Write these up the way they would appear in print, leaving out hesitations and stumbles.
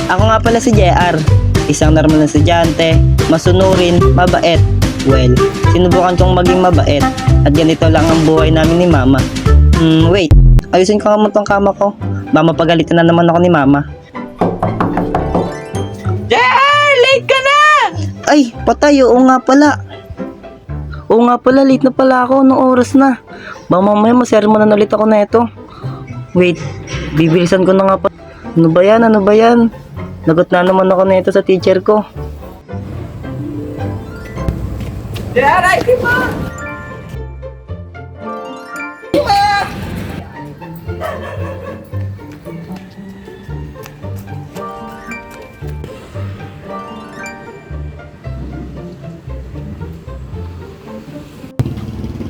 Ako nga pala si JR, isang normal na estudyante, masunurin, mabait. Well, sinubukan kong maging mabait at ganito lang ang buhay namin ni Mama. Wait, ayusin ko nga mo tong kama ko. Baka mapagalitan na naman ako ni Mama. JR! Late ka na! Ay, patay, oo nga pala. Oo nga pala, late na pala ako, anong oras na? Baka mamaya masermonan ulit ako na ito. Wait, bibilisan ko na nga pa. Ano ba yan? Ano ba yan? Nagot na naman ako na ito sa teacher ko. JR, ay di ba?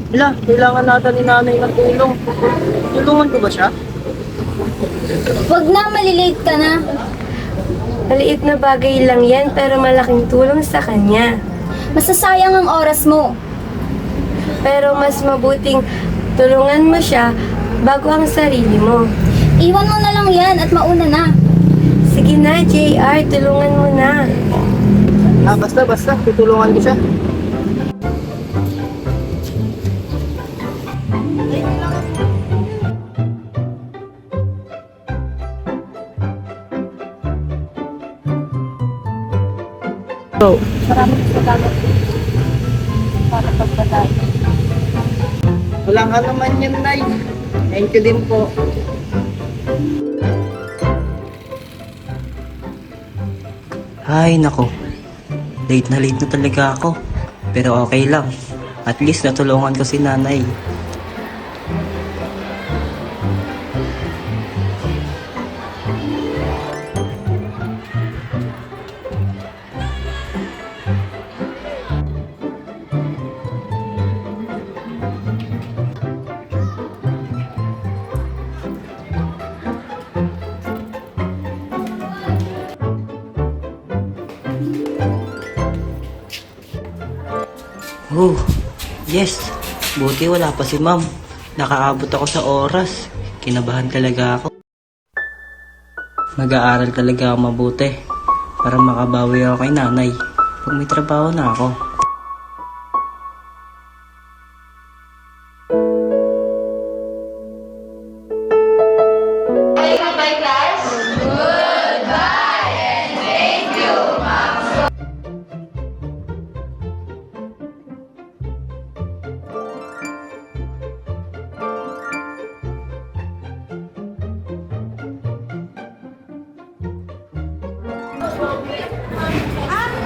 Hala, kailangan natin ni nanay ng tulong. Tulungan ko ba siya? Wag na, malilate ka na. Maliit na bagay lang yan pero malaking tulong sa kanya. Masasayang ang oras mo. Pero mas mabuting tulungan mo siya bago ang sarili mo. Iwan mo na lang yan at mauna na. Sige na, JR, tulungan mo na. Basta, tutulungan ko siya. So, Maraming salamat para pagpatay. walang ano man yan, Nay. Thank you din po. Ay, nako. Late na talaga ako. Pero okay lang. At least natulungan ko si nanay. Oh, yes. Buti wala pa si ma'am. Nakaabot ako sa oras. Kinabahan talaga ako. Mag-aaral talaga ako mabuti para makabawi ako kay nanay pag may trabaho na ako.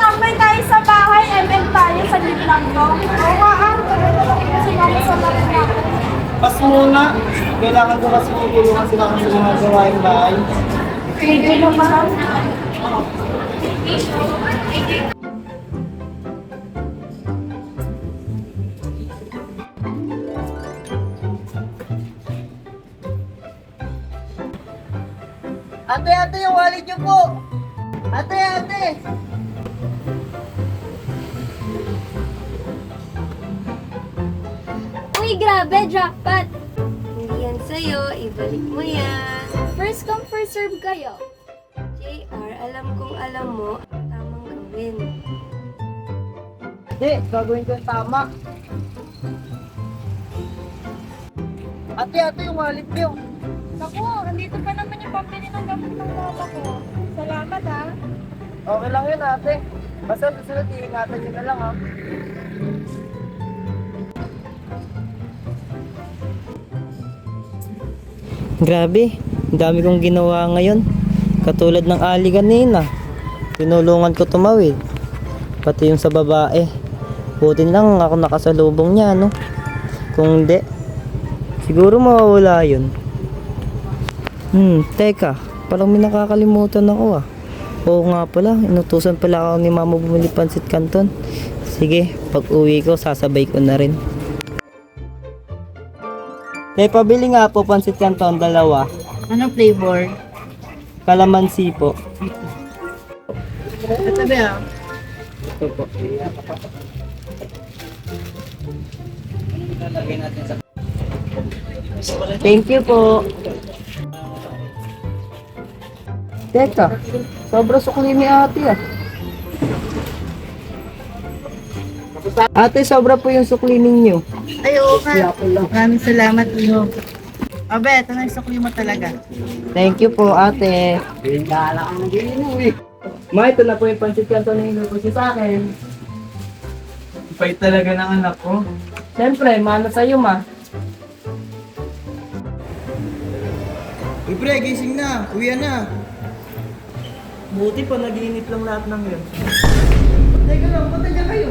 Tambay tayo sa bahay, ML tayo sa lang ko. Oo nga, kasi mama sa bahay natin. Pas muna. Kailangan ko kasi tutulungan sila kasi mga gawain bahay. Hindi naman. Ate, yung wallet niyo po. Ate. Uy, grabe, jackpot. Hindi yan sa'yo, ibalik mo yan. First come, first serve kayo. JR, alam kong alam mo ang tamang gawin. Ate, gagawin ko yung tama. Ate, yung wallet niyo. Naku, nandito pa naman yung pambili ng gamit ng mama ko. Salamat ha. Okay lang yun, ate. Basta susunod, iingatan nyo na lang, ha. Grabe, ang dami kong ginawa ngayon. Katulad ng ali kanina. Tinulungan ko tumawid. Pati yung sa babae. Buti lang ako nakasalubong niya, no? Kung hindi, siguro mawawala yun. Teka, parang may nakakalimutan ako, ah. Oo nga pala, inutusan pala ako ni mama bumili pansit canton. Sige, pag uwi ko, sasabay ko na rin. Pabili nga po pansit canton, 2. Anong flavor? Kalamansi po. Ito ba? Ito po. Thank you po. Teka, Sobra sukli ni ate ah. Ate, sobra po yung sukli ninyo. Ay, oo nga. Maraming salamat, Iho. Abe, ito na yung sukli mo talaga. Thank you po, ate. Ma, ito na po yung pansit kanto na hinuto siya sa akin. Bait talaga ng anak ko. Siyempre, mano sa'yo, ma. Uy pre, gising na. Uwian na. Buti pa, nag-iinit lang lahat ng yun. Teka lang, ba't nandiyan kayo?